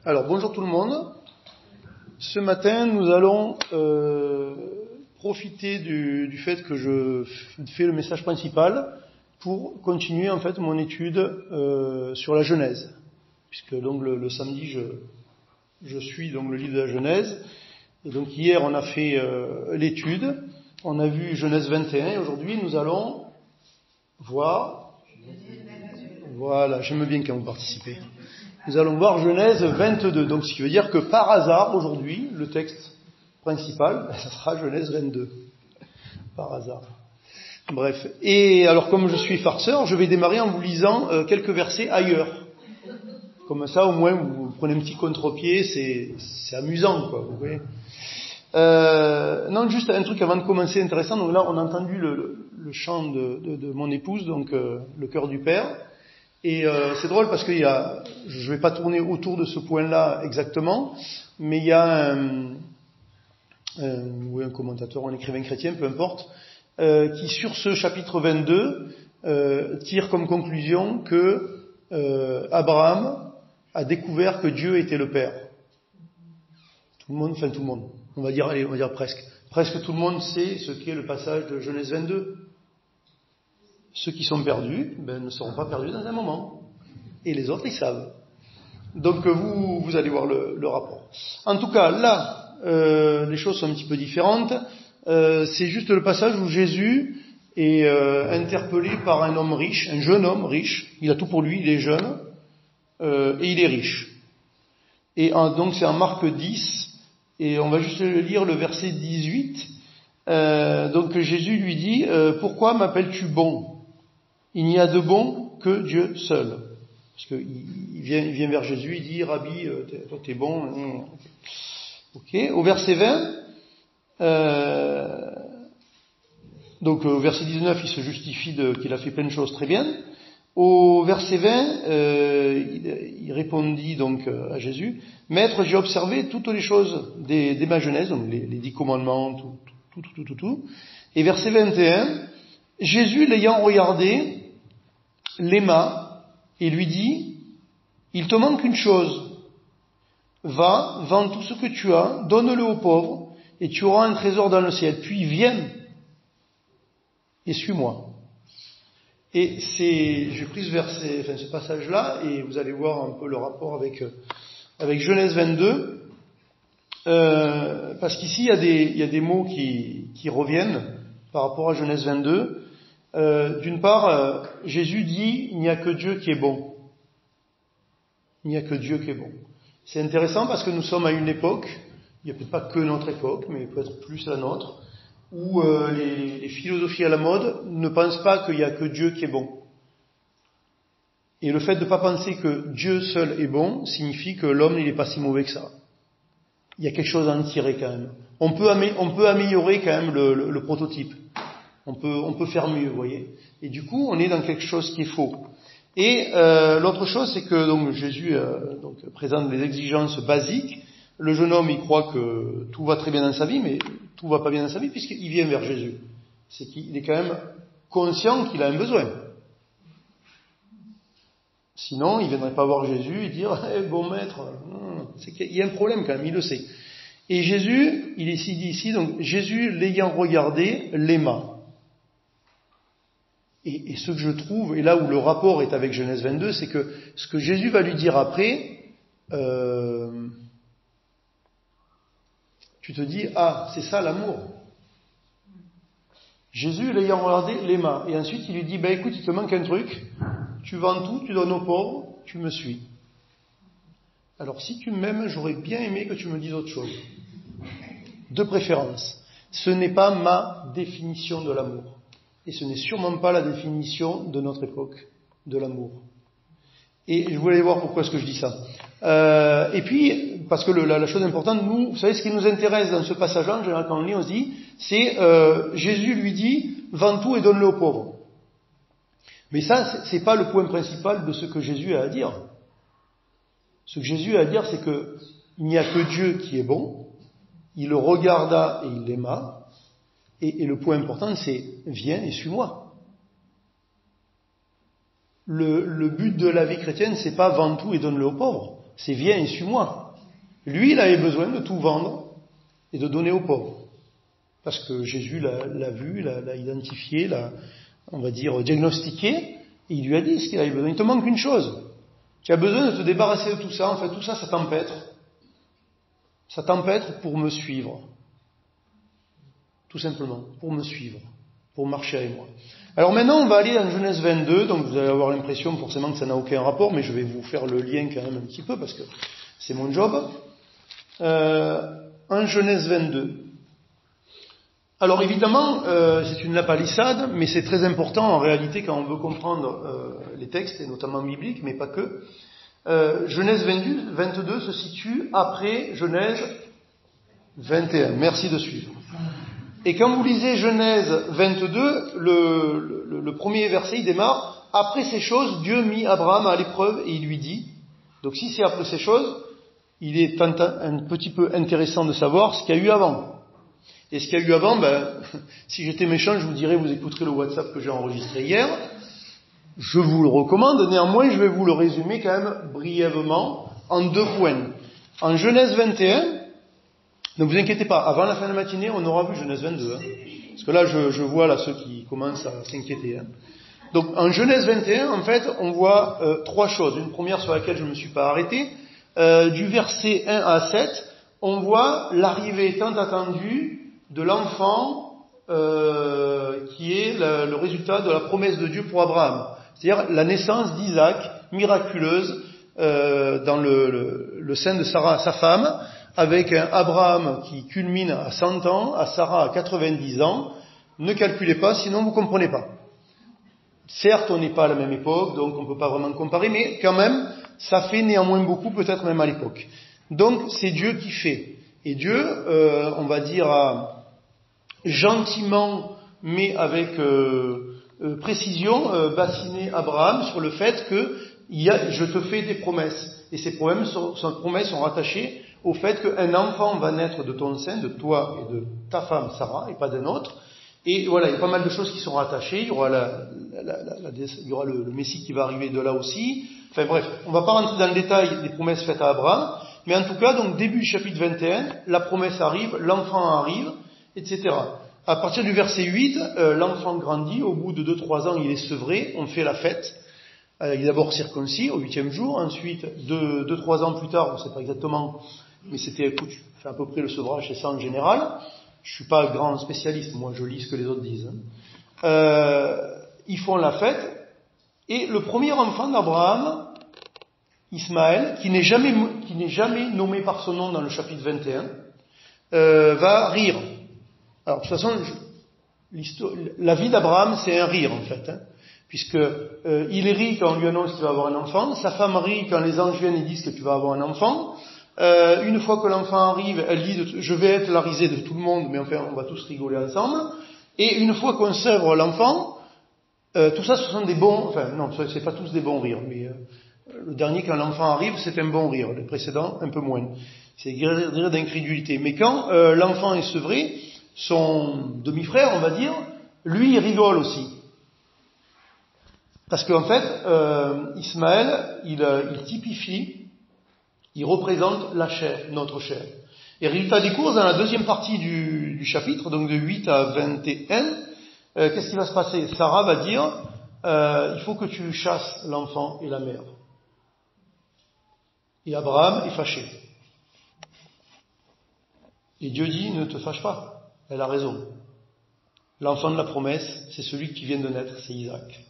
Alors, bonjour tout le monde. Ce matin, nous allons profiter du fait que je fais le message principal pour continuer en fait mon étude sur la Genèse. Puisque donc le samedi, je suis donc le livre de la Genèse. Et donc hier, on a fait l'étude. On a vu Genèse 21 et aujourd'hui, nous allons voir... Voilà, j'aime bien quand vous participez. Nous allons voir Genèse 22. Donc, ce qui veut dire que par hasard, aujourd'hui, le texte principal, ça sera Genèse 22. Par hasard. Bref. Et alors, comme je suis farceur, je vais démarrer en vous lisant quelques versets ailleurs. Comme ça, au moins, vous prenez un petit contre-pied, c'est amusant, quoi, vous voyez. Non, juste un truc avant de commencer intéressant. Donc là, on a entendu le chant de mon épouse, donc le chœur du Père. Et c'est drôle parce que je vais pas tourner autour de ce point-là exactement, mais il y a un commentateur, un écrivain chrétien, peu importe, qui sur ce chapitre 22 tire comme conclusion que Abraham a découvert que Dieu était le Père. Tout le monde, on va dire presque tout le monde sait ce qu'est le passage de Genèse 22. Ceux qui sont perdus, ne seront pas perdus dans un moment. Et les autres, ils savent. Donc vous allez voir le rapport. En tout cas, là, les choses sont un petit peu différentes. C'est juste le passage où Jésus est interpellé par un homme riche, un jeune homme riche. Il a tout pour lui, il est jeune, et il est riche. Et donc c'est en Marc 10, et on va juste lire le verset 18. Donc Jésus lui dit, pourquoi m'appelles-tu bon ? Il n'y a de bon que Dieu seul. Parce qu'il vient vers Jésus, il dit, Rabbi, toi t'es bon. Ok. Au verset 20, donc au verset 19, il se justifie qu'il a fait plein de choses très bien. Au verset 20, il répondit donc à Jésus, Maître, j'ai observé toutes les choses dès ma jeunesse, donc les 10 commandements, tout. Et verset 21, Jésus l'ayant regardé, l'aima et lui dit, il te manque une chose. Va, vends tout ce que tu as, donne-le aux pauvres, et tu auras un trésor dans le ciel. Puis viens et suis-moi. Et j'ai pris ce passage-là, et vous allez voir un peu le rapport avec Genèse 22, parce qu'ici il y a des mots qui reviennent par rapport à Genèse 22. D'une part, Jésus dit, il n'y a que Dieu qui est bon. Il n'y a que Dieu qui est bon. C'est intéressant parce que nous sommes à une époque, il n'y a peut-être pas que notre époque, mais peut-être plus la nôtre, où les philosophies à la mode ne pensent pas qu'il n'y a que Dieu qui est bon. Et le fait de ne pas penser que Dieu seul est bon signifie que l'homme il n'est pas si mauvais que ça. Il y a quelque chose à en tirer quand même. On peut améliorer quand même le prototype. On peut faire mieux, vous voyez. Et du coup, on est dans quelque chose qui est faux. Et l'autre chose, c'est que donc Jésus présente les exigences basiques. Le jeune homme, il croit que tout va très bien dans sa vie, mais tout va pas bien dans sa vie puisqu'il vient vers Jésus. C'est qu'il est quand même conscient qu'il a un besoin. Sinon, il viendrait pas voir Jésus et dire bon maître, c'est qu'il y a un problème quand même, il le sait. Et Jésus, il est dit ici, donc Jésus l'ayant regardé, l'aima. Et ce que je trouve, et là où le rapport est avec Genèse 22, c'est que ce que Jésus va lui dire après, tu te dis, c'est ça l'amour. Jésus l'ayant regardé, l'aima. Et ensuite il lui dit, écoute, il te manque un truc, tu vends tout, tu donnes aux pauvres, tu me suis. Alors si tu m'aimes, j'aurais bien aimé que tu me dises autre chose. De préférence. Ce n'est pas ma définition de l'amour. Et ce n'est sûrement pas la définition de notre époque, de l'amour. Et je voulais voir pourquoi est-ce que je dis ça. Et puis, parce que la chose importante, vous savez, ce qui nous intéresse dans ce passage-là, en général, quand on lit, on se dit, c'est Jésus lui dit, vends tout et donne-le aux pauvres. Mais ça, c'est pas le point principal de ce que Jésus a à dire. Ce que Jésus a à dire, c'est que il n'y a que Dieu qui est bon. Il le regarda et il l'aima. Et le point important, c'est viens et suis-moi. Le but de la vie chrétienne, c'est pas vends tout et donne-le aux pauvres. c'est viens et suis-moi. Lui, il avait besoin de tout vendre et de donner aux pauvres. Parce que Jésus l'a vu, l'a identifié, l'a, on va dire, diagnostiqué, et il lui a dit ce qu'il avait besoin. Il te manque une chose. Tu as besoin de te débarrasser de tout ça. En fait, tout ça, ça t'empêtre. Ça t'empêtre pour me suivre. Tout simplement, pour me suivre, pour marcher avec moi. Alors maintenant, on va aller dans Genèse 22, donc vous allez avoir l'impression forcément que ça n'a aucun rapport, mais je vais vous faire le lien quand même un petit peu, parce que c'est mon job. En Genèse 22. Alors évidemment, c'est une lapalissade, mais c'est très important en réalité quand on veut comprendre les textes, et notamment bibliques, mais pas que. Genèse 22 se situe après Genèse 21. Merci de suivre. Et quand vous lisez Genèse 22, le premier verset, il démarre « Après ces choses, Dieu mit Abraham à l'épreuve et il lui dit ». Donc si c'est après ces choses, il est un petit peu intéressant de savoir ce qu'il y a eu avant. Et ce qu'il y a eu avant, si j'étais méchant, je vous dirais, vous écouterez le WhatsApp que j'ai enregistré hier. Je vous le recommande, néanmoins je vais vous le résumer quand même brièvement en 2 points. En Genèse 21, ne vous inquiétez pas, avant la fin de la matinée, on aura vu Genèse 22. Parce que là, je vois là ceux qui commencent à s'inquiéter. Donc en Genèse 21, en fait, on voit 3 choses. Une première sur laquelle je ne me suis pas arrêté. Du verset 1 à 7, on voit l'arrivée tant attendue de l'enfant qui est le résultat de la promesse de Dieu pour Abraham. C'est-à-dire la naissance d'Isaac, miraculeuse, dans le sein de Sarah, sa femme, avec un Abraham qui culmine à 100 ans, à Sarah à 90 ans. Ne calculez pas, sinon vous ne comprenez pas. Certes, on n'est pas à la même époque, donc on ne peut pas vraiment comparer, mais quand même, ça fait néanmoins beaucoup, peut-être même à l'époque. Donc, c'est Dieu qui fait. Et Dieu, on va dire, a gentiment, mais avec précision, bassiné Abraham sur le fait que je te fais des promesses. Et ces promesses sont rattachées au fait qu'un enfant va naître de ton sein, de toi et de ta femme Sarah, et pas d'un autre. Et voilà, il y a pas mal de choses qui sont rattachées. Il y aura il y aura le Messie qui va arriver de là aussi. Enfin bref, on va pas rentrer dans le détail des promesses faites à Abraham, mais en tout cas, donc début du chapitre 21, la promesse arrive, l'enfant arrive, etc. À partir du verset 8, l'enfant grandit, au bout de 2-3 ans, il est sevré, on fait la fête. Il est d'abord circoncis au 8e jour, ensuite 2-3 ans plus tard, on ne sait pas exactement, mais c'était à peu près le sevrage, c'est ça en général. Je suis pas grand spécialiste, moi je lis ce que les autres disent. Ils font la fête, et le premier enfant d'Abraham, Ismaël, qui n'est jamais nommé par son nom dans le chapitre 21, va rire. Alors de toute façon, la vie d'Abraham, c'est un rire en fait, puisque il rit quand on lui annonce qu'il va avoir un enfant, sa femme rit quand les anges viennent et disent que tu vas avoir un enfant. Une fois que l'enfant arrive, elle dit je vais être la risée de tout le monde, mais enfin on va tous rigoler ensemble. Et une fois qu'on sèvre l'enfant, tout ça ce sont des bons, enfin non, c'est pas tous des bons rires, mais le dernier quand l'enfant arrive c'est un bon rire, les précédents un peu moins. C'est rire d'incrédulité. Mais quand l'enfant est sevré, son demi-frère on va dire, lui il rigole aussi. Parce qu'en fait, Ismaël, il typifie, il représente la chair, notre chair. Et résultat des courses, dans la deuxième partie du chapitre, donc de 8 à 21, qu'est-ce qui va se passer? Sarah va dire, il faut que tu chasses l'enfant et la mère. Et Abraham est fâché. Et Dieu dit, ne te fâche pas. Elle a raison. L'enfant de la promesse, c'est celui qui vient de naître, c'est Isaac.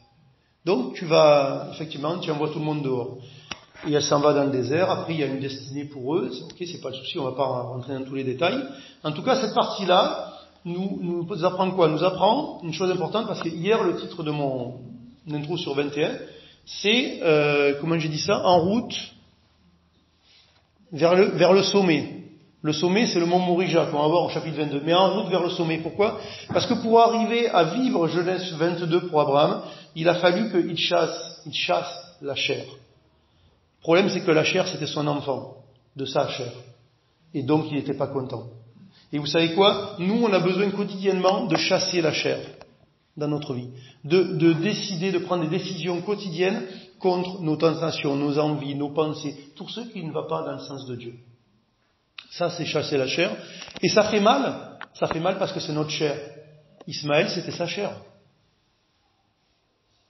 Donc tu envoies tout le monde dehors. Et elle s'en va dans le désert, après il y a une destinée pour eux, c'est pas le souci, on va pas rentrer dans tous les détails. En tout cas, cette partie-là nous apprend quoi? Nous apprend une chose importante, parce que hier, le titre de mon intro sur 21, c'est, comment j'ai dit ça? En route vers le sommet. Le sommet, c'est le mont Morija qu'on va voir au chapitre 22. Mais en route vers le sommet. Pourquoi? Parce que pour arriver à vivre Genèse 22 pour Abraham, il a fallu qu'il chasse la chair. Le problème, c'est que la chair, c'était son enfant, de sa chair. Et donc, il n'était pas content. Et vous savez quoi? Nous, on a besoin quotidiennement de chasser la chair dans notre vie. De décider, de prendre des décisions quotidiennes contre nos tentations, nos envies, nos pensées, tout ce qui ne va pas dans le sens de Dieu. Ça, c'est chasser la chair. Et ça fait mal. Ça fait mal parce que c'est notre chair. Ismaël, c'était sa chair.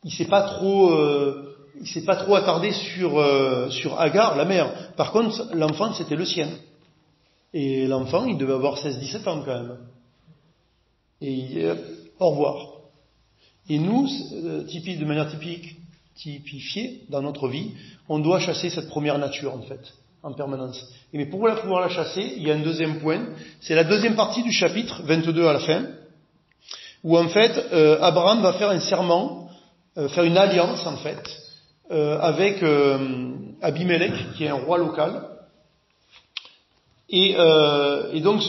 Il s'est pas trop attardé sur Agar, la mère. Par contre, l'enfant, c'était le sien. Et l'enfant, il devait avoir 16-17 ans quand même. Et au revoir. Et nous, de manière typifiée dans notre vie, on doit chasser cette première nature en fait, en permanence. Mais pour pouvoir la chasser, il y a un deuxième point, c'est la deuxième partie du chapitre 22 à la fin, où en fait Abraham va faire un serment, faire une alliance en fait, avec Abimelech, qui est un roi local. Et donc,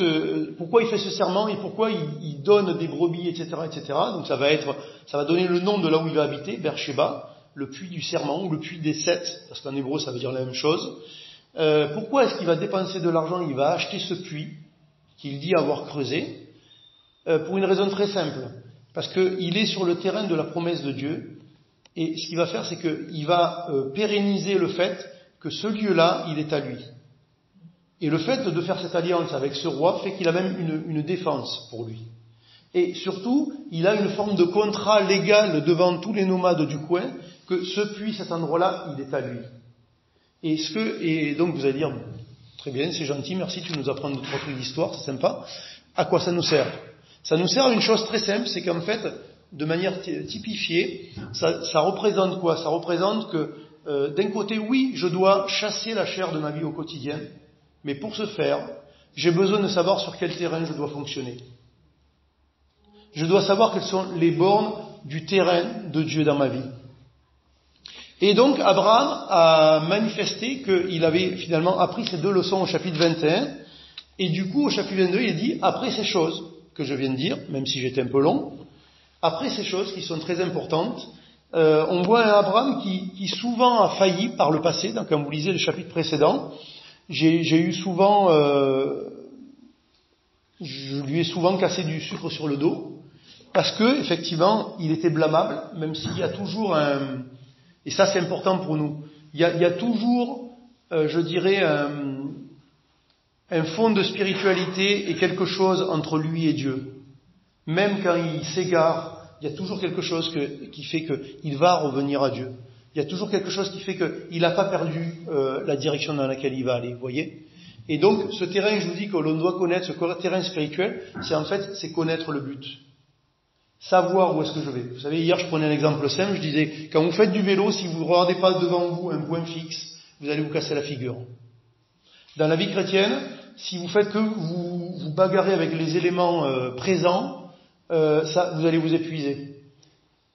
pourquoi il fait ce serment et pourquoi il donne des brebis, etc., etc. Donc ça va donner le nom de là où il va habiter, Beersheba, le puits du serment ou le puits des 7, parce qu'en hébreu ça veut dire la même chose. Pourquoi est-ce qu'il va dépenser de l'argent? Il va acheter ce puits qu'il dit avoir creusé, pour une raison très simple, parce qu'il est sur le terrain de la promesse de Dieu. Et ce qu'il va faire, c'est qu'il va pérenniser le fait que ce lieu-là, il est à lui. Et le fait de faire cette alliance avec ce roi fait qu'il a même une défense pour lui. Et surtout, il a une forme de contrat légal devant tous les nomades du coin, que ce puits, cet endroit-là, il est à lui. Et donc vous allez dire, très bien, c'est gentil, merci, tu nous apprends notre trucs d'histoire, c'est sympa. À quoi ça nous sert? Ça nous sert à une chose très simple, c'est qu'en fait, de manière typifiée, ça représente quoi? Ça représente que, d'un côté, oui, je dois chasser la chair de ma vie au quotidien, mais pour ce faire, j'ai besoin de savoir sur quel terrain je dois fonctionner. Je dois savoir quelles sont les bornes du terrain de Dieu dans ma vie. Et donc, Abraham a manifesté qu'il avait finalement appris ces deux leçons au chapitre 21, et du coup, au chapitre 22, il dit, après ces choses que je viens de dire, même si j'étais un peu long, après ces choses qui sont très importantes, on voit un Abraham qui souvent a failli par le passé, donc quand vous lisez le chapitre précédent, j'ai eu souvent, je lui ai souvent cassé du sucre sur le dos, parce que effectivement, il était blâmable, même s'il y a toujours et ça c'est important pour nous, il y a toujours, je dirais, un fond de spiritualité et quelque chose entre lui et Dieu. Même quand il s'égare, il y a toujours quelque chose qui fait qu'il va revenir à Dieu. Il y a toujours quelque chose qui fait qu'il n'a pas perdu la direction dans laquelle il va aller, vous voyez. Et donc, ce terrain, je vous dis que l'on doit connaître, ce terrain spirituel, c'est connaître le but. Savoir où est-ce que je vais. Vous savez, hier, je prenais un exemple simple, je disais, quand vous faites du vélo, si vous ne regardez pas devant vous un point fixe, vous allez vous casser la figure. Dans la vie chrétienne, si vous faites que vous bagarrez avec les éléments présents, vous allez vous épuiser.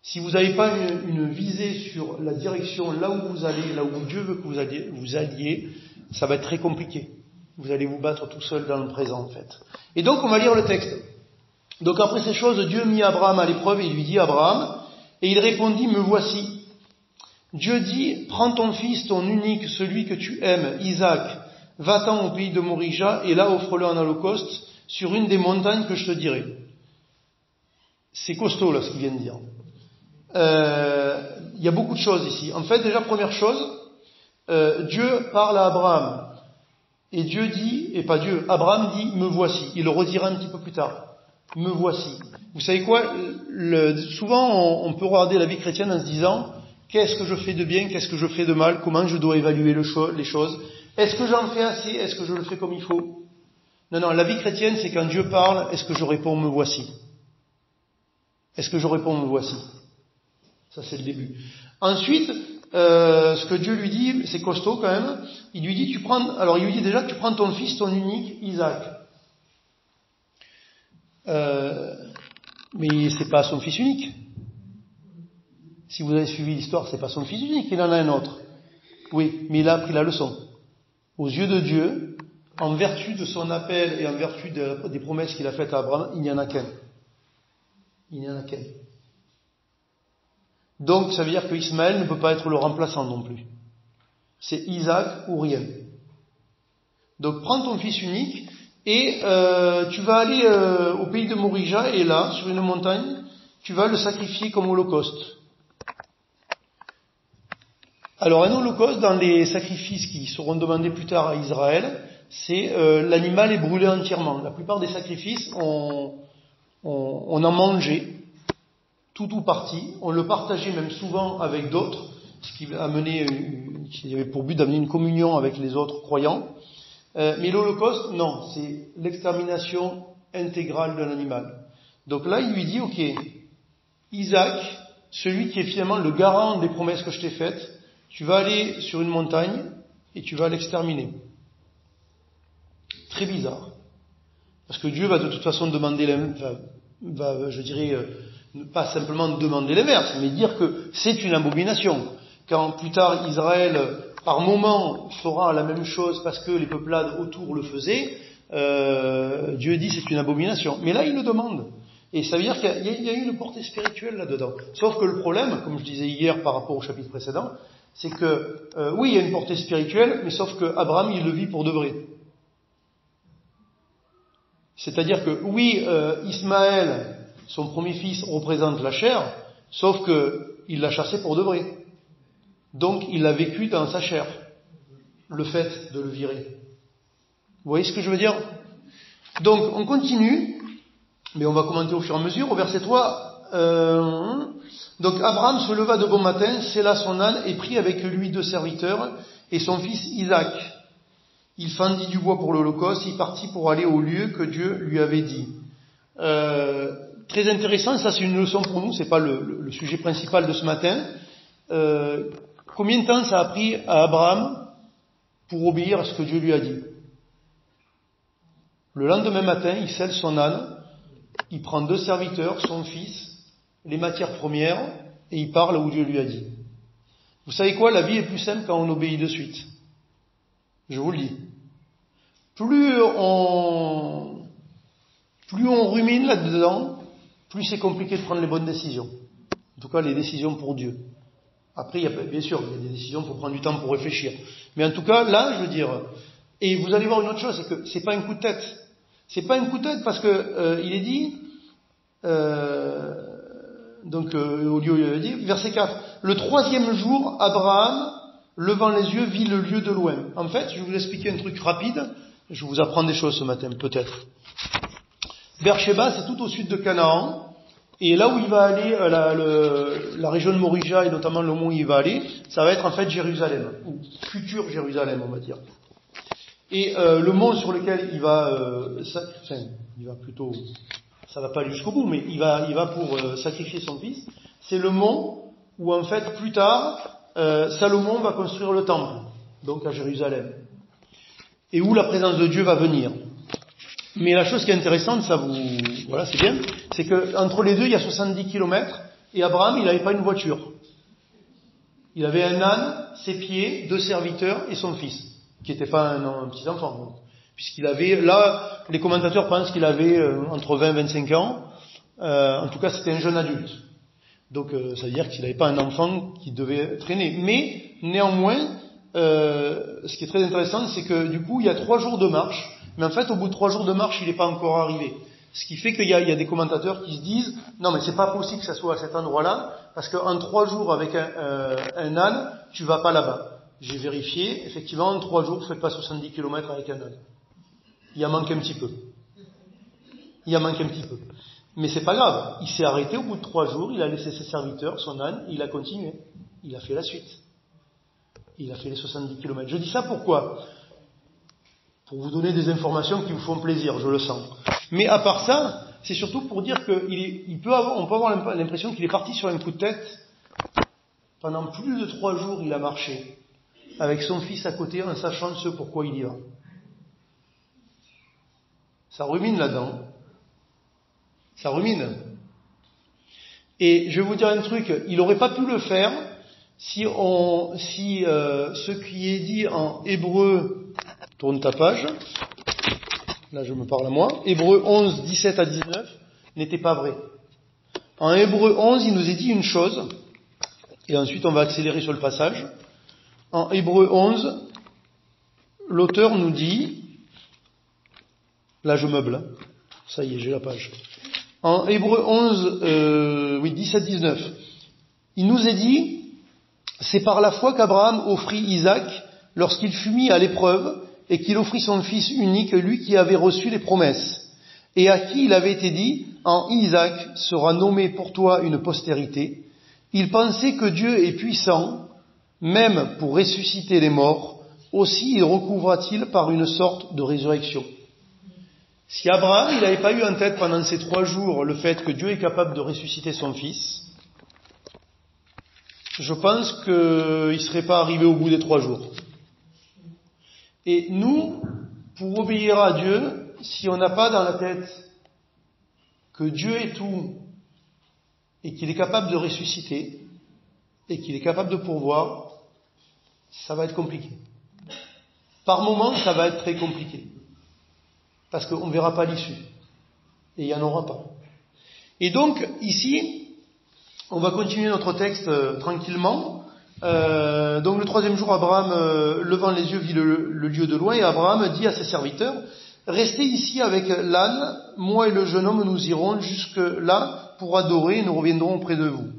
Si vous n'avez pas une visée sur la direction, là où vous allez, là où Dieu veut que vous alliez, ça va être très compliqué. Vous allez vous battre tout seul dans le présent, en fait. Et donc, on va lire le texte. Donc, après ces choses, Dieu mit Abraham à l'épreuve et il lui dit, Abraham, et il répondit, me voici. Dieu dit, prends ton fils, ton unique, celui que tu aimes, Isaac, va-t'en au pays de Morija, et là, offre-le en holocauste sur une des montagnes que je te dirai. C'est costaud, là, ce qu'il vient de dire. Il y a beaucoup de choses ici. En fait, déjà, première chose, Dieu parle à Abraham. Et Dieu dit, et pas Dieu, Abraham dit, me voici. Il le redira un petit peu plus tard. Me voici. Vous savez quoi? Souvent, on peut regarder la vie chrétienne en se disant, qu'est-ce que je fais de bien, qu'est-ce que je fais de mal, comment je dois évaluer les choses. Est-ce que j'en fais assez? Est-ce que je le fais comme il faut? Non, la vie chrétienne, c'est quand Dieu parle, est-ce que je réponds, me voici? Est-ce que je réponds, me voici? Ça, c'est le début. Ensuite, ce que Dieu lui dit, c'est costaud quand même. Il lui dit déjà, tu prends ton fils, ton unique, Isaac. Mais c'est pas son fils unique. Si vous avez suivi l'histoire, c'est pas son fils unique, il en a un autre. Oui, mais il a appris la leçon. Aux yeux de Dieu, en vertu de son appel et en vertu des promesses qu'il a faites à Abraham, il n'y en a qu'un. Il n'y en a qu'un. Donc, ça veut dire que Ismaël ne peut pas être le remplaçant non plus. C'est Isaac ou rien. Donc, prends ton fils unique et tu vas aller au pays de Morija et là, sur une montagne, tu vas le sacrifier comme holocauste. Alors un holocauste, dans les sacrifices qui seront demandés plus tard à Israël, c'est l'animal est brûlé entièrement. La plupart des sacrifices, on en mangeait, tout ou partie, on le partageait même souvent avec d'autres, ce qui avait pour but d'amener une communion avec les autres croyants. Mais l'holocauste, non, c'est l'extermination intégrale de l'animal. Donc là, il lui dit, ok, Isaac, celui qui est finalement le garant des promesses que je t'ai faites, tu vas aller sur une montagne et tu vas l'exterminer. Très bizarre. Parce que Dieu va de toute façon demander pas simplement demander l'inverse, mais dire que c'est une abomination. Quand plus tard Israël, par moment, fera la même chose parce que les peuplades autour le faisaient, Dieu dit c'est une abomination. Mais là, il le demande. Et ça veut dire qu'il y a une portée spirituelle là-dedans. Sauf que le problème, comme je disais hier par rapport au chapitre précédent, c'est que, oui, il y a une portée spirituelle, mais sauf que Abraham, il le vit pour de vrai. C'est-à-dire que, oui, Ismaël, son premier fils, représente la chair, sauf que il l'a chassé pour de vrai. Donc, il l'a vécu dans sa chair, le fait de le virer. Vous voyez ce que je veux dire? Donc, on continue, mais on va commenter au fur et à mesure. Au verset 3, donc Abraham se leva de bon matin, sella son âne et prit avec lui 2 serviteurs et son fils Isaac. Il fendit du bois pour l'holocauste, il partit pour aller au lieu que Dieu lui avait dit. Très intéressant, ça c'est une leçon pour nous, c'est pas le sujet principal de ce matin. Combien de temps ça a pris à Abraham pour obéir à ce que Dieu lui a dit? Le lendemain matin, il selle son âne, il prend 2 serviteurs, son fils, les matières premières, et il part là où Dieu lui a dit. Vous savez quoi? La vie est plus simple quand on obéit de suite. Je vous le dis. Plus on rumine là-dedans, plus c'est compliqué de prendre les bonnes décisions. En tout cas, les décisions pour Dieu. Après, bien sûr, il y a des décisions, il faut prendre du temps pour réfléchir. Mais en tout cas, là, je veux dire, et vous allez voir une autre chose, c'est que c'est pas un coup de tête. C'est pas un coup de tête parce que il est dit, au lieu il dit, verset 4, le 3e jour, Abraham, levant les yeux, vit le lieu de loin. En fait, je vais vous expliquer un truc rapide, je vous apprends des choses ce matin, peut-être. Beersheba, c'est tout au sud de Canaan, et là où il va aller, la région de Morija, et notamment le mont où il va aller, ça va être en fait Jérusalem, ou futur Jérusalem, on va dire. Et le mont sur lequel il va, il va plutôt, ça va pas aller jusqu'au bout, mais il va pour sacrifier son fils, c'est le mont où en fait plus tard, Salomon va construire le temple, donc à Jérusalem, et où la présence de Dieu va venir. Mais la chose qui est intéressante, voilà, c'est bien, c'est que entre les deux, il y a 70 kilomètres, et Abraham, il n'avait pas une voiture. Il avait un âne, ses pieds, 2 serviteurs et son fils, qui n'était pas un petit enfant. Donc, puisqu'il avait, là, les commentateurs pensent qu'il avait entre 20 et 25 ans, en tout cas c'était un jeune adulte. Donc ça veut dire qu'il n'avait pas un enfant qui devait traîner. Mais néanmoins, ce qui est très intéressant, c'est que du coup il y a 3 jours de marche, mais en fait au bout de 3 jours de marche il n'est pas encore arrivé. Ce qui fait qu'il y a des commentateurs qui se disent non mais c'est pas possible que ça soit à cet endroit-là, parce qu'en 3 jours avec un âne, tu vas pas là-bas. J'ai vérifié, effectivement en 3 jours, vous faites pas 70 km avec un âne. Il en manque un petit peu. Mais c'est pas grave. Il s'est arrêté au bout de 3 jours, il a laissé ses serviteurs, son âne, et il a continué. Il a fait la suite. Il a fait les 70 km. Je dis ça pourquoi? Pour vous donner des informations qui vous font plaisir, je le sens. Mais à part ça, c'est surtout pour dire qu'on peut avoir l'impression qu'il est parti sur un coup de tête. Pendant plus de 3 jours, il a marché, avec son fils à côté, en sachant ce pourquoi il y va. Ça rumine là-dedans. Ça rumine. Et je vais vous dire un truc, il n'aurait pas pu le faire si ce qui est dit en Hébreu, tourne ta page, là je me parle à moi, Hébreu 11, 17 à 19, n'était pas vrai. En Hébreu 11, il nous est dit une chose, et ensuite on va accélérer sur le passage. En Hébreu 11, l'auteur nous dit, là je meuble, ça y est, j'ai la page. En Hébreu 11, 17-19, il nous est dit, C'est par la foi qu'Abraham offrit Isaac lorsqu'il fut mis à l'épreuve et qu'il offrit son fils unique, lui qui avait reçu les promesses, et à qui il avait été dit, en Isaac sera nommé pour toi une postérité. Il pensait que Dieu est puissant, même pour ressusciter les morts, aussi il recouvra-t-il par une sorte de résurrection. Si Abraham, il n'avait pas eu en tête pendant ces 3 jours le fait que Dieu est capable de ressusciter son fils, je pense qu'il ne serait pas arrivé au bout des 3 jours. Et nous, pour obéir à Dieu, si on n'a pas dans la tête que Dieu est tout, et qu'il est capable de ressusciter, et qu'il est capable de pourvoir, ça va être compliqué. Par moments, ça va être très compliqué. Parce qu'on ne verra pas l'issue. Et il n'y en aura pas. Et donc, ici, on va continuer notre texte tranquillement. Donc le 3e jour, Abraham, levant les yeux, vit le lieu de loin, et Abraham dit à ses serviteurs, restez ici avec l'âne, moi et le jeune homme, nous irons jusque là pour adorer, et nous reviendrons auprès de vous.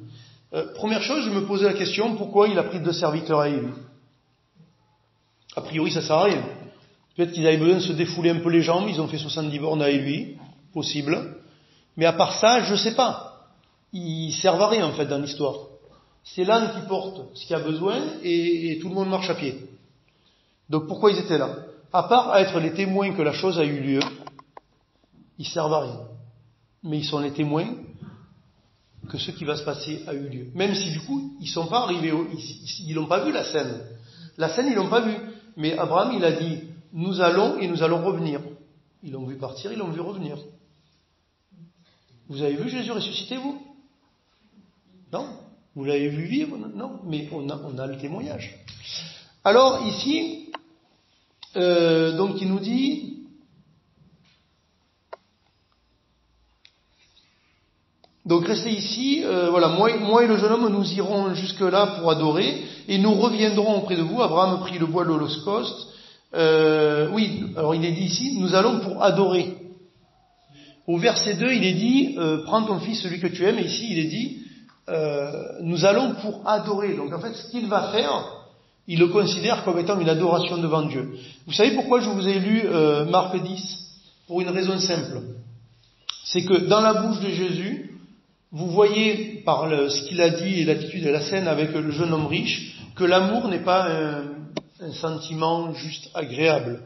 Première chose, je me posais la question, pourquoi il a pris 2 serviteurs à lui? A priori, ça sert à rien. Peut-être qu'ils avaient besoin de se défouler un peu les jambes, ils ont fait 70 bornes à lui, possible. Mais à part ça, je sais pas. Ils servent à rien, en fait, dans l'histoire. C'est l'âne qui porte ce qu'il y a besoin, et tout le monde marche à pied. Donc pourquoi ils étaient là? À part à être les témoins que la chose a eu lieu, ils servent à rien. Mais ils sont les témoins que ce qui va se passer a eu lieu. Même si du coup, ils sont pas arrivés, ils n'ont pas vu la scène. La scène, ils l'ont pas vue. Mais Abraham, il a dit, nous allons et nous allons revenir. Ils l'ont vu partir, ils l'ont vu revenir. Vous avez vu Jésus ressusciter, vous? Non? Vous l'avez vu vivre? Non? Mais on a le témoignage. Alors, ici, donc il nous dit, donc restez ici, voilà, moi et le jeune homme, nous irons jusque là pour adorer, et nous reviendrons auprès de vous. Abraham prit le bois de l'holocauste. Oui, alors il est dit ici, nous allons pour adorer. Au verset 2, il est dit, prends ton fils, celui que tu aimes, et ici il est dit, nous allons pour adorer. Donc en fait, ce qu'il va faire, il le considère comme étant une adoration devant Dieu. Vous savez pourquoi je vous ai lu Marc 10? Pour une raison simple. C'est que dans la bouche de Jésus, vous voyez par ce qu'il a dit et l'attitude et la scène avec le jeune homme riche, que l'amour n'est pas un sentiment juste agréable.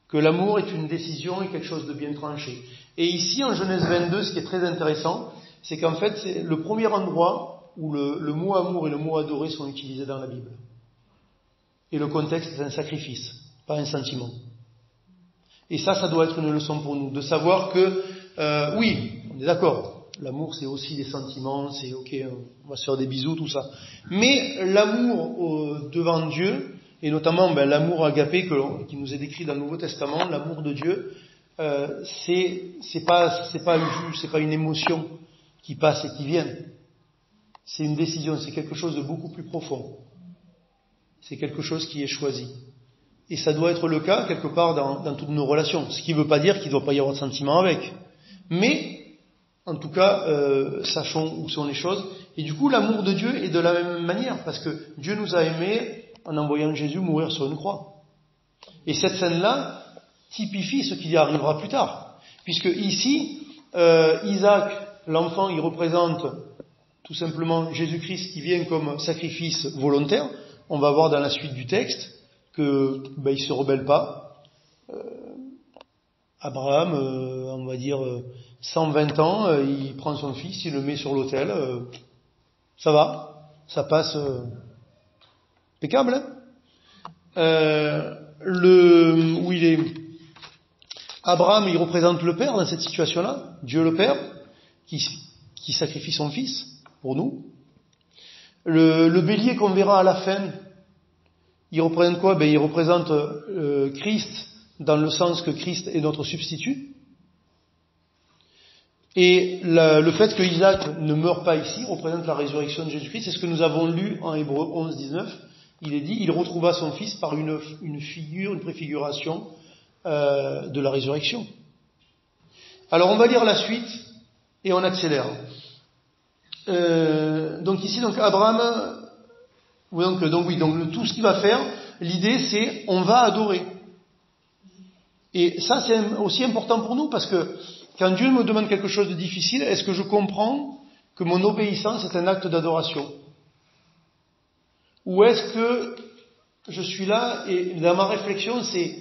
Que l'amour est une décision et quelque chose de bien tranché. Et ici, en Genèse 22, ce qui est très intéressant, c'est qu'en fait, c'est le premier endroit où le mot amour et le mot adorer sont utilisés dans la Bible. Et le contexte est un sacrifice, pas un sentiment. Et ça doit être une leçon pour nous, de savoir que, oui, on est d'accord, l'amour c'est aussi des sentiments, c'est ok, on va se faire des bisous, tout ça. Mais l'amour devant Dieu, et notamment l'amour agapé qui nous est décrit dans le Nouveau Testament, l'amour de Dieu, c'est pas une émotion qui passe et qui vient. C'est une décision, c'est quelque chose de beaucoup plus profond. C'est quelque chose qui est choisi. Et ça doit être le cas quelque part dans toutes nos relations. Ce qui ne veut pas dire qu'il ne doit pas y avoir de sentiments avec. Mais, en tout cas, sachons où sont les choses. Et du coup, l'amour de Dieu est de la même manière, parce que Dieu nous a aimés en envoyant Jésus mourir sur une croix. Et cette scène-là typifie ce qui y arrivera plus tard. Puisque ici, Isaac, l'enfant, il représente tout simplement Jésus-Christ qui vient comme sacrifice volontaire. On va voir dans la suite du texte que il se rebelle pas. Abraham, on va dire 120 ans, il prend son fils, il le met sur l'autel. Ça va, ça passe impeccable. Où il est, Abraham, il représente le Père dans cette situation-là, Dieu le Père, qui sacrifie son fils pour nous. Le bélier qu'on verra à la fin, il représente quoi? Il représente Christ, dans le sens que Christ est notre substitut. Et le fait que Isaac ne meure pas ici représente la résurrection de Jésus-Christ. C'est ce que nous avons lu en Hébreux 11, 19. Il est dit, il retrouva son fils par une figure, une préfiguration de la résurrection. Alors on va lire la suite et on accélère. Donc ici, Abraham Oui, donc tout ce qu'il va faire, l'idée c'est on va adorer. Et ça c'est aussi important pour nous parce que quand Dieu me demande quelque chose de difficile, est-ce que je comprends que mon obéissance est un acte d'adoration? Ou est-ce que je suis là et dans ma réflexion c'est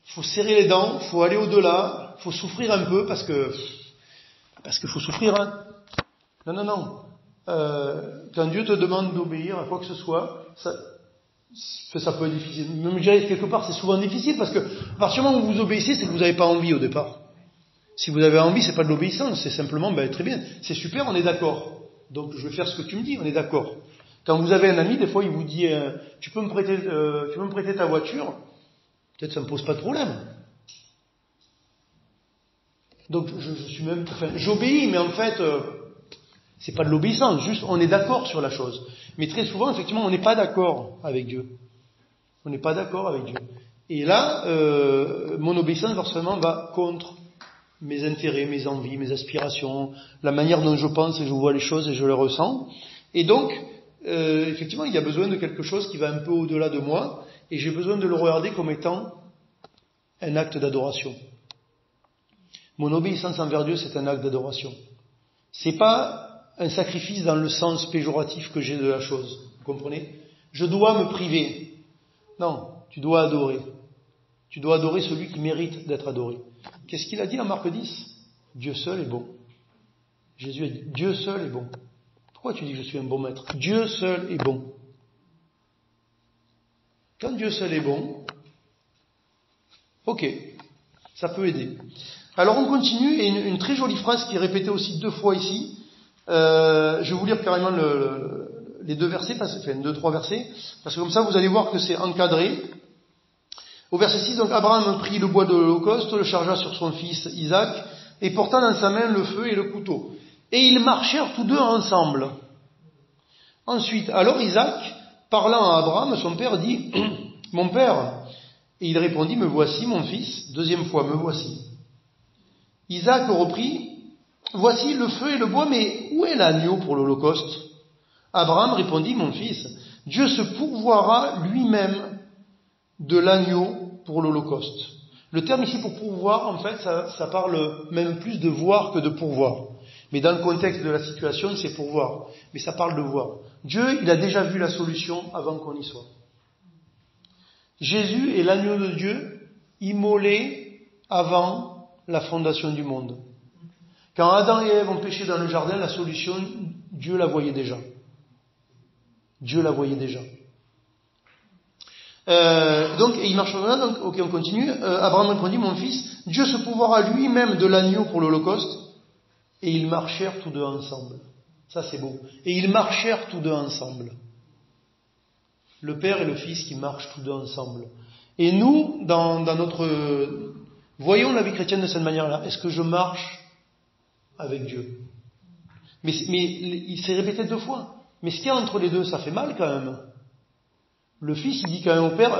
faut serrer les dents, faut aller au-delà, faut souffrir un peu parce que faut souffrir, hein. Non. Quand Dieu te demande d'obéir à quoi que ce soit, ça peut être difficile. Même je dirais quelque part c'est souvent difficile parce que à partir du moment où vous obéissez, c'est que vous n'avez pas envie au départ. Si vous avez envie, c'est pas de l'obéissance, c'est simplement très bien, c'est super, on est d'accord. Donc je vais faire ce que tu me dis, on est d'accord. Quand vous avez un ami, des fois il vous dit tu peux me prêter ta voiture, peut-être ça me pose pas de problème. Donc j'obéis, mais en fait c'est pas de l'obéissance, juste on est d'accord sur la chose. Mais très souvent, effectivement, on n'est pas d'accord avec Dieu. On n'est pas d'accord avec Dieu. Et là, mon obéissance forcément va contre mes intérêts, mes envies, mes aspirations, la manière dont je pense et je vois les choses et je les ressens. Et donc, effectivement, il y a besoin de quelque chose qui va un peu au-delà de moi, et j'ai besoin de le regarder comme étant un acte d'adoration. Mon obéissance envers Dieu, c'est un acte d'adoration. C'est pas un sacrifice dans le sens péjoratif que j'ai de la chose. Vous comprenez? Je dois me priver. Non, tu dois adorer. Tu dois adorer celui qui mérite d'être adoré. Qu'est-ce qu'il a dit en Marc 10? Dieu seul est bon. Jésus a dit, Dieu seul est bon. Pourquoi tu dis que je suis un bon maître? Dieu seul est bon. Quand Dieu seul est bon, ok, ça peut aider. Alors on continue, et une très jolie phrase qui est répétée aussi 2 fois ici. Je vais vous lire carrément les 2 versets, 2-3 versets, parce que comme ça vous allez voir que c'est encadré. Au verset 6, donc Abraham prit le bois de l'Holocauste, le chargea sur son fils Isaac, et porta dans sa main le feu et le couteau. Et ils marchèrent tous deux ensemble. Ensuite, alors Isaac, parlant à Abraham, son père, dit, mon père. Et il répondit, me voici mon fils. 2e fois, me voici. Isaac reprit, voici le feu et le bois, mais où est l'agneau pour l'Holocauste? Abraham répondit, mon fils, Dieu se pourvoira lui-même de l'agneau pour l'Holocauste. Le terme ici pour pourvoir, en fait, ça parle même plus de voir que de pourvoir. Mais dans le contexte de la situation, c'est pourvoir. Mais ça parle de voir. Dieu, il a déjà vu la solution avant qu'on y soit. Jésus est l'agneau de Dieu, immolé avant la fondation du monde. Quand Adam et Ève ont péché dans le jardin, la solution, Dieu la voyait déjà. Dieu la voyait déjà. Donc, et il marche là, donc, ok, on continue. Abraham répondit, mon fils, Dieu se pourvoira lui-même de l'agneau pour l'Holocauste, et ils marchèrent tous deux ensemble. Ça, c'est beau. Et ils marchèrent tous deux ensemble. Le Père et le Fils qui marchent tous deux ensemble. Et nous, dans notre... Voyons la vie chrétienne de cette manière-là. Est-ce que je marche avec Dieu? Mais il s'est répété 2 fois. Mais ce qu'il y a entre les deux, ça fait mal quand même. Le Fils, il dit quand même au Père,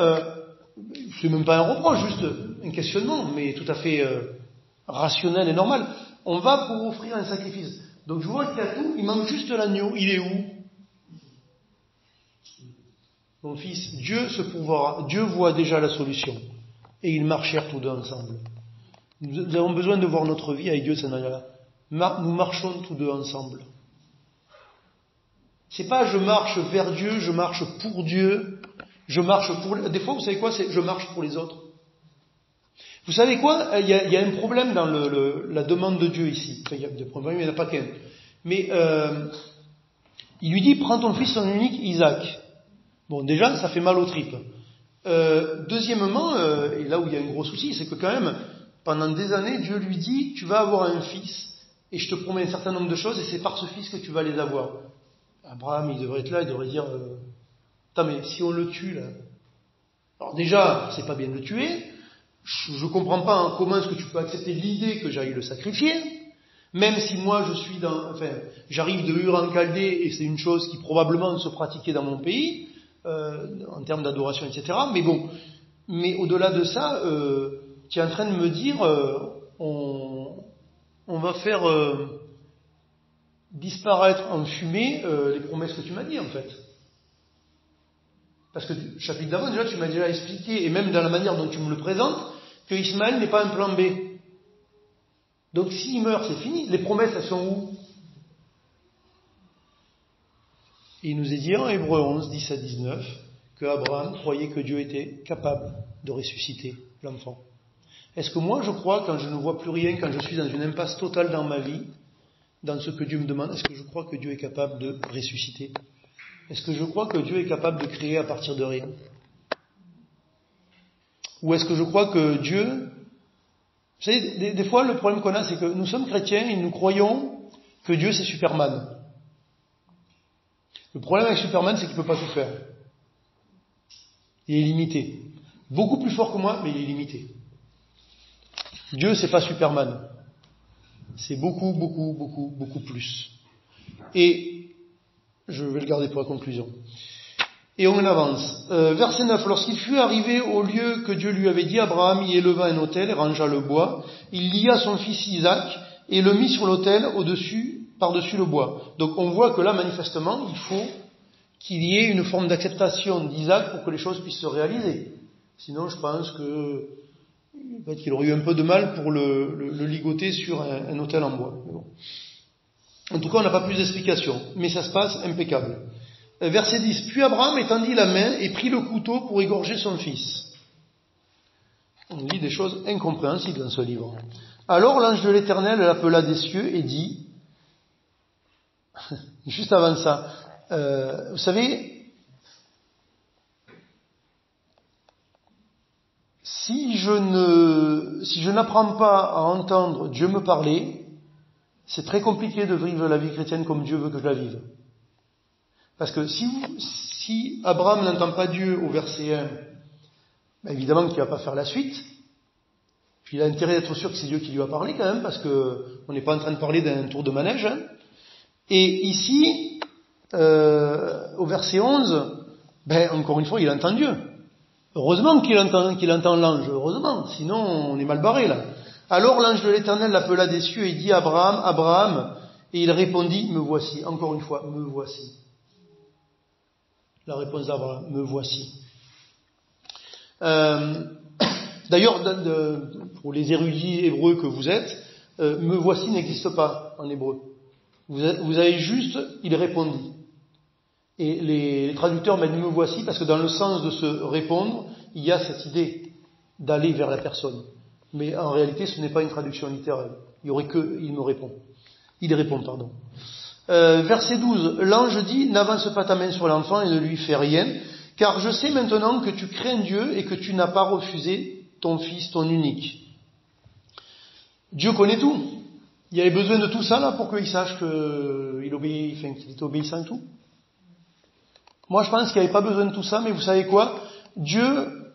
c'est même pas un reproche, juste un questionnement, mais tout à fait rationnel et normal. On va pour offrir un sacrifice. Donc je vois qu'il y a tout, il manque juste l'agneau. Il est où? Mon fils, Dieu se pourvoira. Dieu voit déjà la solution. Et ils marchèrent tous deux ensemble. Nous avons besoin de voir notre vie avec Dieu de cette manière-là. Nous marchons tous deux ensemble. C'est pas je marche vers Dieu, je marche pour Dieu, je marche pour... Des fois, vous savez quoi? C'est je marche pour les autres. Vous savez quoi? Il y a un problème dans la demande de Dieu ici. Enfin, il y a des problèmes, il n'y en a pas qu'un. Mais il lui dit, prends ton fils ton unique, Isaac. Bon, déjà, ça fait mal aux tripes. Deuxièmement, et là où il y a un gros souci, c'est que quand même, pendant des années, Dieu lui dit, tu vas avoir un fils, et je te promets un certain nombre de choses, et c'est par ce fils que tu vas les avoir. Abraham, il devrait être là, il devrait dire, attends, mais si on le tue, là... Alors déjà, c'est pas bien de le tuer, je comprends pas comment est-ce que tu peux accepter l'idée que j'aille le sacrifier, même si moi j'arrive de Ur en Chaldée, et c'est une chose qui probablement se pratiquait dans mon pays, en termes d'adoration, etc. Mais bon, mais au-delà de ça, tu es en train de me dire, on va faire disparaître en fumée les promesses que tu m'as dit, en fait. Parce que chapitre d'avant, déjà, tu m'as déjà expliqué, et même dans la manière dont tu me le présentes, que Ismaël n'est pas un plan B. Donc s'il meurt, c'est fini. Les promesses, elles sont où? Et il nous est dit en Hébreux 11, 10 à 19, que Abraham croyait que Dieu était capable de ressusciter l'enfant. Est-ce que moi je crois, quand je ne vois plus rien, quand je suis dans une impasse totale dans ma vie, dans ce que Dieu me demande, est-ce que je crois que Dieu est capable de ressusciter? Est-ce que je crois que Dieu est capable de créer à partir de rien? Ou est-ce que je crois que Dieu... Vous savez, des fois le problème qu'on a, c'est que nous sommes chrétiens et nous croyons que Dieu c'est Superman. Le problème avec Superman, c'est qu'il ne peut pas tout faire. Il est limité. Beaucoup plus fort que moi, mais il est limité. Dieu, c'est pas Superman. C'est beaucoup, beaucoup, beaucoup, beaucoup plus. Et je vais le garder pour la conclusion. Et on avance. Verset 9. Lorsqu'il fut arrivé au lieu que Dieu lui avait dit, Abraham y éleva un autel et rangea le bois. Il lia son fils Isaac et le mit sur l'autel par-dessus le bois. Donc on voit que là, manifestement, il faut qu'il y ait une forme d'acceptation d'Isaac pour que les choses puissent se réaliser. Sinon, je pense que peut-être qu'il aurait eu un peu de mal pour le ligoter sur un autel en bois. Mais bon. En tout cas, on n'a pas plus d'explications, mais ça se passe impeccable. Verset 10. Puis Abraham étendit la main et prit le couteau pour égorger son fils. On lit des choses incompréhensibles dans ce livre. Alors l'ange de l'Éternel l'appela des cieux et dit, juste avant ça, vous savez, si je n'apprends pas à entendre Dieu me parler, c'est très compliqué de vivre la vie chrétienne comme Dieu veut que je la vive. Parce que si Abraham n'entend pas Dieu au verset 1, ben évidemment qu'il ne va pas faire la suite. Puis il a intérêt d'être sûr que c'est Dieu qui lui a parlé quand même, parce qu'on n'est pas en train de parler d'un tour de manège. Hein. Et ici, au verset 11, ben encore une fois, il entend Dieu. Heureusement qu'il entend l'ange, heureusement, sinon on est mal barré là. Alors l'ange de l'Éternel l'appela des cieux et dit, Abraham, Abraham, et il répondit, me voici. Encore une fois, me voici. La réponse d'Abraham, me voici. D'ailleurs, pour les érudits hébreux que vous êtes, me voici n'existe pas en hébreu. Vous avez juste, il répondit. Et les traducteurs mettent me voici parce que dans le sens de se répondre, il y a cette idée d'aller vers la personne. Mais en réalité, ce n'est pas une traduction littérale. Il y aurait que il me répond. Il répond, pardon. Verset 12. L'ange dit, n'avance pas ta main sur l'enfant et ne lui fais rien, car je sais maintenant que tu crains Dieu et que tu n'as pas refusé ton fils, ton unique. Dieu connaît tout. Il y avait besoin de tout ça là pour qu'il sache qu'il est obéissant et tout. Moi je pense qu'il n'y avait pas besoin de tout ça, mais vous savez quoi? Dieu,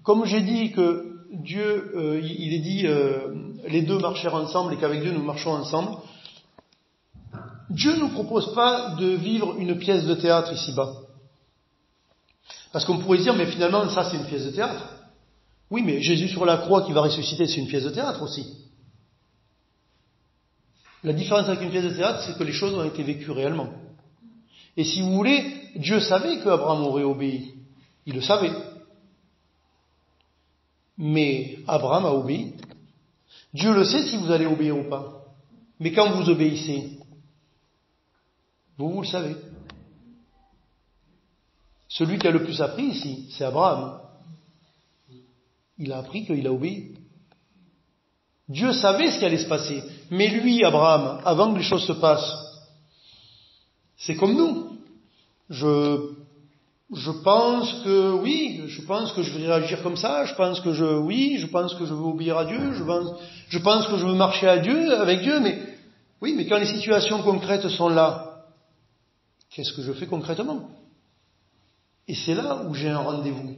comme j'ai dit que Dieu, il est dit les deux marchèrent ensemble et qu'avec Dieu nous marchons ensemble, Dieu ne nous propose pas de vivre une pièce de théâtre ici-bas. Parce qu'on pourrait se dire, mais finalement ça c'est une pièce de théâtre. Oui, mais Jésus sur la croix qui va ressusciter, c'est une pièce de théâtre aussi. La différence avec une pièce de théâtre, c'est que les choses ont été vécues réellement. Et si vous voulez, Dieu savait qu'Abraham aurait obéi. Il le savait. Mais Abraham a obéi. Dieu le sait si vous allez obéir ou pas. Mais quand vous obéissez, vous le savez. Celui qui a le plus appris ici, c'est Abraham. Il a appris qu'il a obéi. Dieu savait ce qui allait se passer. Mais lui, Abraham, avant que les choses se passent, c'est comme nous. Je pense que oui, je pense que je vais réagir comme ça, je pense que je veux obéir à Dieu, je pense que je veux marcher avec Dieu, mais oui, mais quand les situations concrètes sont là, qu'est-ce que je fais concrètement? Et c'est là où j'ai un rendez-vous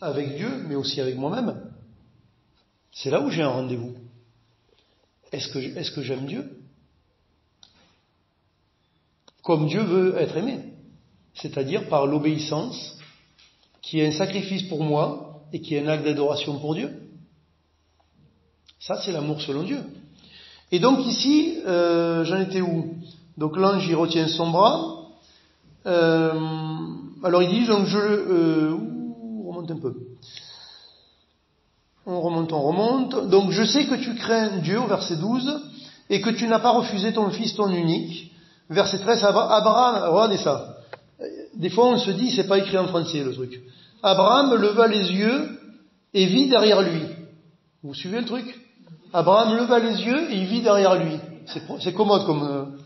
avec Dieu, mais aussi avec moi-même. C'est là où j'ai un rendez-vous. Est-ce que j'aime Dieu? Comme Dieu veut être aimé. C'est-à-dire par l'obéissance, qui est un sacrifice pour moi, et qui est un acte d'adoration pour Dieu. Ça, c'est l'amour selon Dieu. Et donc ici, j'en étais où? Donc l'ange, il retient son bras. alors il dit, donc on remonte un peu. On remonte. Donc je sais que tu crains Dieu, au verset 12, et que tu n'as pas refusé ton fils, ton unique. Verset 13, Abraham, regardez ça. Des fois on se dit, c'est pas écrit en français le truc. Abraham leva les yeux et vit derrière lui. Vous suivez le truc? Abraham leva les yeux et il vit derrière lui. C'est commode comme...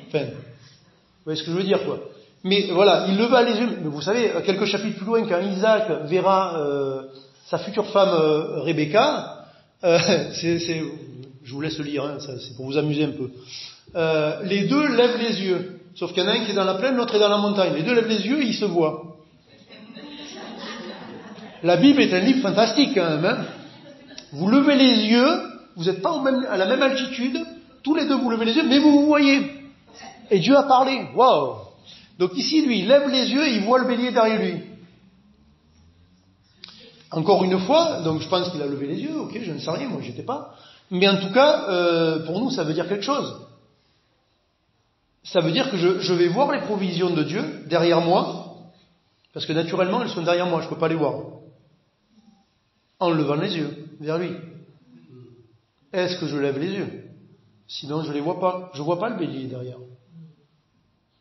Enfin, vous voyez ce que je veux dire, quoi. Mais voilà, il leva les yeux. Mais vous savez, quelques chapitres plus loin, quand Isaac verra sa future femme Rebecca, je vous laisse lire, hein, c'est pour vous amuser un peu. Les deux lèvent les yeux. Sauf qu'il y en a un qui est dans la plaine, l'autre est dans la montagne. Les deux lèvent les yeux et ils se voient. La Bible est un livre fantastique quand même. Hein. Vous levez les yeux, vous n'êtes pas à la même altitude, tous les deux vous levez les yeux, mais vous vous voyez. Et Dieu a parlé. Waouh! Donc ici, lui, il lève les yeux et il voit le bélier derrière lui. Encore une fois, donc je pense qu'il a levé les yeux, ok, je ne sais rien, moi j'étais pas. Mais en tout cas, pour nous, ça veut dire quelque chose. Ça veut dire que je vais voir les provisions de Dieu derrière moi, parce que naturellement, elles sont derrière moi, je ne peux pas les voir. En levant les yeux vers lui. Est-ce que je lève les yeux? Sinon, je les vois pas. Je vois pas le bélier derrière.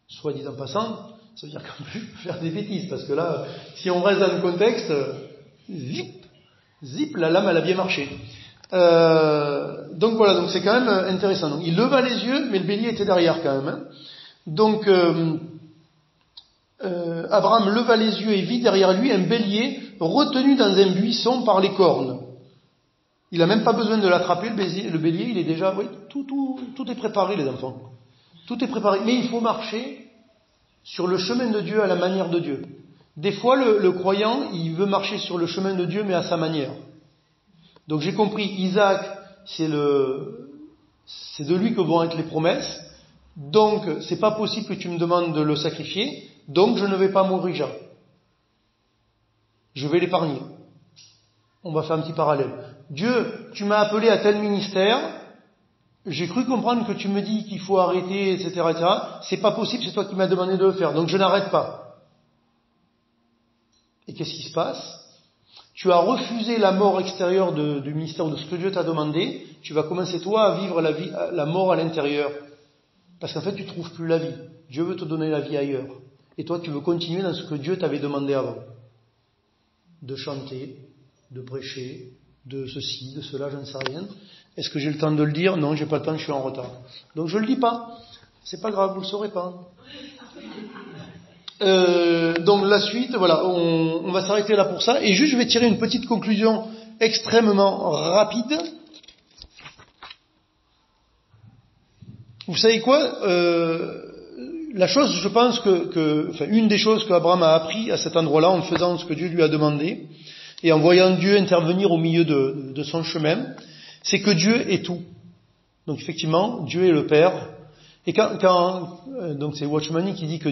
Soit dit en passant, ça veut dire qu'on peut faire des bêtises, parce que là, si on reste dans le contexte, zip, la lame, elle a bien marché. Donc voilà, donc c'est quand même intéressant. Donc, il leva les yeux, mais le bélier était derrière quand même. Hein. Donc, Abraham leva les yeux et vit derrière lui un bélier retenu dans un buisson par les cornes. Il n'a même pas besoin de l'attraper, le bélier, il est déjà... Oui, tout est préparé, les enfants. Tout est préparé. Mais il faut marcher sur le chemin de Dieu à la manière de Dieu. Des fois, le croyant, il veut marcher sur le chemin de Dieu, mais à sa manière. Donc j'ai compris, Isaac, c'est de lui que vont être les promesses. Donc, c'est pas possible que tu me demandes de le sacrifier. Donc, je ne vais pas mourir, Jean. Je vais l'épargner. On va faire un petit parallèle. Dieu, tu m'as appelé à tel ministère. J'ai cru comprendre que tu me dis qu'il faut arrêter, etc., etc. C'est pas possible, c'est toi qui m'as demandé de le faire. Donc, je n'arrête pas. Et qu'est-ce qui se passe? Tu as refusé la mort extérieure du ministère, de ce que Dieu t'a demandé. Tu vas commencer, toi, à vivre la mort à l'intérieur. Parce qu'en fait, tu ne trouves plus la vie. Dieu veut te donner la vie ailleurs. Et toi, tu veux continuer dans ce que Dieu t'avait demandé avant. De chanter, de prêcher, de ceci, de cela, je ne sais rien. Est-ce que j'ai le temps de le dire? Non, j'ai pas le temps, je suis en retard. Donc je le dis pas. C'est pas grave, vous le saurez pas. Donc la suite, voilà, on va s'arrêter là pour ça. Et juste, je vais tirer une petite conclusion extrêmement rapide. Vous savez quoi? La chose, je pense une des choses qu'Abraham a appris à cet endroit-là, en faisant ce que Dieu lui a demandé, et en voyant Dieu intervenir au milieu de son chemin, c'est que Dieu est tout. Donc effectivement, Dieu est le Père. Et donc c'est Watchmani qui dit que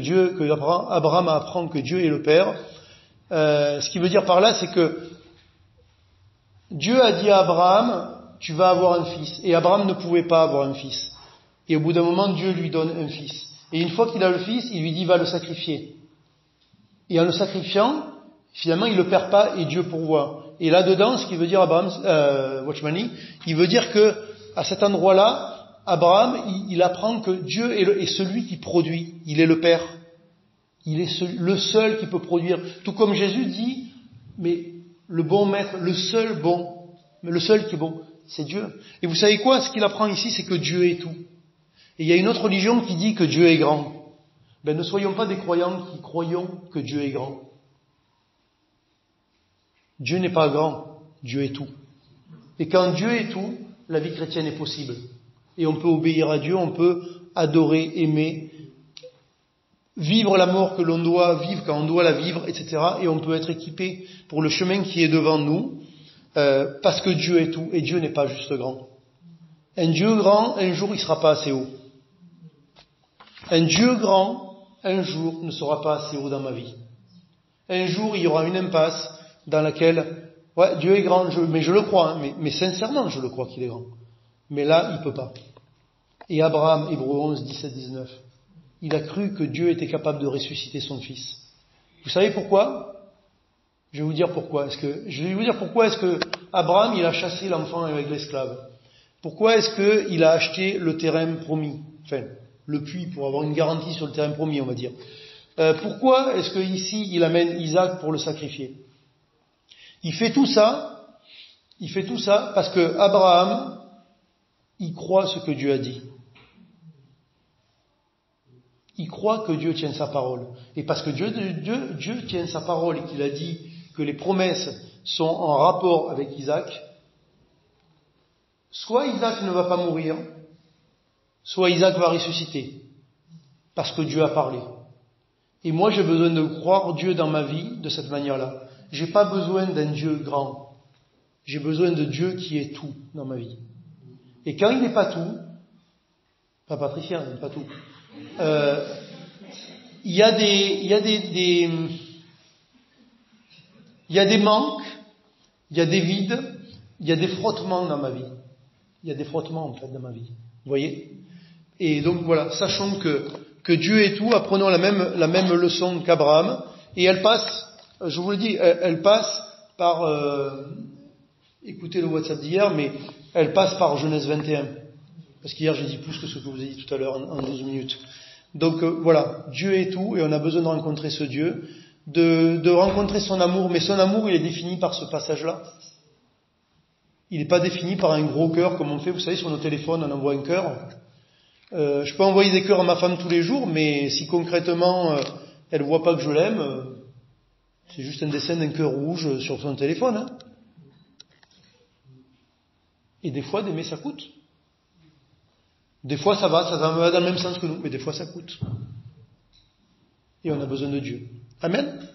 Abraham apprend que Dieu est le Père. Ce qui veut dire par là, c'est que Dieu a dit à Abraham, tu vas avoir un fils. Et Abraham ne pouvait pas avoir un fils. Et au bout d'un moment, Dieu lui donne un fils. Et une fois qu'il a le fils, il lui dit, va le sacrifier. Et en le sacrifiant, finalement, il le perd pas et Dieu pourvoit. Et là-dedans, ce qui veut dire Watchmani, il veut dire que, à cet endroit-là, Abraham, il apprend que Dieu est celui qui produit. Il est le Père. Il est le seul qui peut produire. Tout comme Jésus dit, mais le bon maître, le seul bon, mais le seul qui est bon, c'est Dieu. Et vous savez quoi? Ce qu'il apprend ici, c'est que Dieu est tout. Et il y a une autre religion qui dit que Dieu est grand. Ne soyons pas des croyants qui croyons que Dieu est grand. Dieu n'est pas grand, Dieu est tout. Et quand Dieu est tout, la vie chrétienne est possible. Et on peut obéir à Dieu, on peut adorer, aimer, vivre la mort que l'on doit vivre quand on doit la vivre, etc. Et on peut être équipé pour le chemin qui est devant nous, parce que Dieu est tout, et Dieu n'est pas juste grand. Un Dieu grand, un jour, il ne sera pas assez haut. Un Dieu grand, un jour, ne sera pas assez haut dans ma vie. Un jour, il y aura une impasse dans laquelle, ouais, Dieu est grand, mais je le crois, hein, mais sincèrement, je le crois qu'il est grand. Mais là, il peut pas. Et Abraham, Hébreux 11, 17, 19, il a cru que Dieu était capable de ressusciter son fils. Vous savez pourquoi? Je vais vous dire pourquoi. Est-ce que Abraham, il a chassé l'enfant avec l'esclave? Pourquoi est-ce qu'il a acheté le terrain promis? Enfin, le puits pour avoir une garantie sur le terrain promis, on va dire. Pourquoi est-ce que ici il amène Isaac pour le sacrifier? Il fait tout ça parce que Abraham, il croit ce que Dieu a dit. Il croit que Dieu tient sa parole. Et parce que Dieu tient sa parole et qu'il a dit que les promesses sont en rapport avec Isaac, soit Isaac ne va pas mourir, soit Isaac va ressusciter. Parce que Dieu a parlé. Et moi, j'ai besoin de croire Dieu dans ma vie de cette manière-là. J'ai pas besoin d'un Dieu grand. J'ai besoin de Dieu qui est tout dans ma vie. Et quand il n'est pas tout, pas Patricia, il n'est pas tout. Il y a des manques, il y a des vides, il y a des frottements dans ma vie. Il y a des frottements en fait dans ma vie. Vous voyez? Et donc voilà, sachons que Dieu est tout, apprenons la même leçon qu'Abraham, et elle passe, je vous le dis, elle passe par, écoutez le WhatsApp d'hier, mais elle passe par Genèse 21. Parce qu'hier j'ai dit plus que ce que vous avez dit tout à l'heure en 12 minutes. Donc voilà, Dieu est tout, et on a besoin de rencontrer ce Dieu, de rencontrer son amour, mais son amour il est défini par ce passage-là. Il n'est pas défini par un gros cœur comme on fait, vous savez, sur nos téléphones on envoie un cœur. Je peux envoyer des cœurs à ma femme tous les jours, mais si concrètement elle voit pas que je l'aime, c'est juste un dessin d'un cœur rouge sur son téléphone. Hein. Et des fois, d'aimer ça coûte. Des fois ça va dans le même sens que nous, mais des fois ça coûte. Et on a besoin de Dieu. Amen.